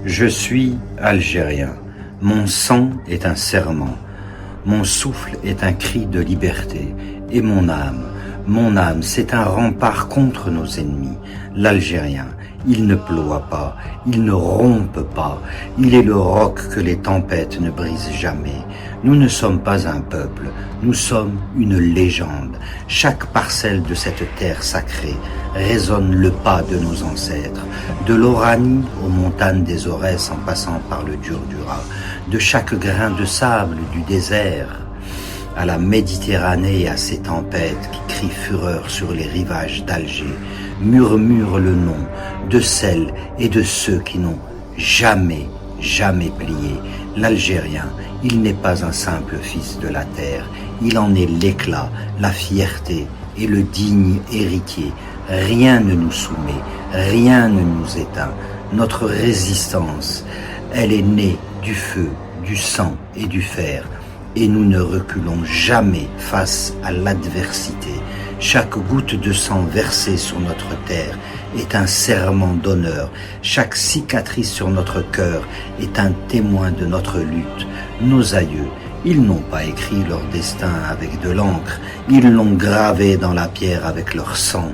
Je suis algérien, mon sang est un serment, mon souffle est un cri de liberté, et mon âme, c'est un rempart contre nos ennemis. L'Algérien, il ne ploie pas, il ne rompe pas, il est le roc que les tempêtes ne brisent jamais. Nous ne sommes pas un peuple, nous sommes une légende. Chaque parcelle de cette terre sacrée résonne le pas de nos ancêtres, de l'Oranie aux montagnes des Aurès en passant par le Durdura, de chaque grain de sable du désert à la Méditerranée et à ses tempêtes qui crient fureur sur les rivages d'Alger, murmurent le nom de celles et de ceux qui n'ont jamais plié. L'Algérien, il n'est pas un simple fils de la terre, il en est l'éclat, la fierté et le digne héritier. Rien ne nous soumet, rien ne nous éteint. Notre résistance, elle est née du feu, du sang et du fer. Et nous ne reculons jamais face à l'adversité. Chaque goutte de sang versée sur notre terre est un serment d'honneur. Chaque cicatrice sur notre cœur est un témoin de notre lutte. Nos aïeux, ils n'ont pas écrit leur destin avec de l'encre, ils l'ont gravé dans la pierre avec leur sang.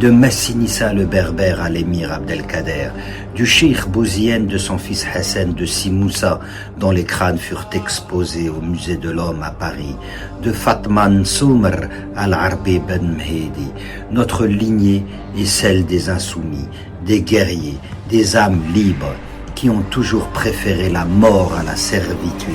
De Messinissa le berbère à l'émir Abdelkader, du cheikh Bouzienne de son fils Hassan de Simoussa, dont les crânes furent exposés au musée de l'homme à Paris, de Fatman Soumr al-Arbi ben Mhedi. Notre lignée est celle des insoumis, des guerriers, des âmes libres, qui ont toujours préféré la mort à la servitude.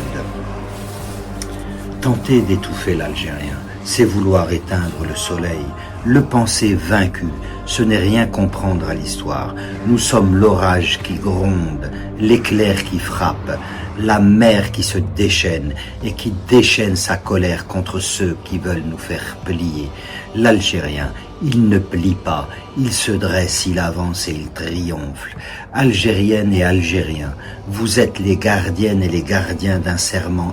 Tenter d'étouffer l'Algérien, c'est vouloir éteindre le soleil. Le penser vaincu, ce n'est rien comprendre à l'histoire. Nous sommes l'orage qui gronde, l'éclair qui frappe, la mer qui se déchaîne et qui déchaîne sa colère contre ceux qui veulent nous faire plier. L'Algérien, il ne plie pas, il se dresse, il avance et il triomphe. Algériennes et Algériens, vous êtes les gardiennes et les gardiens d'un serment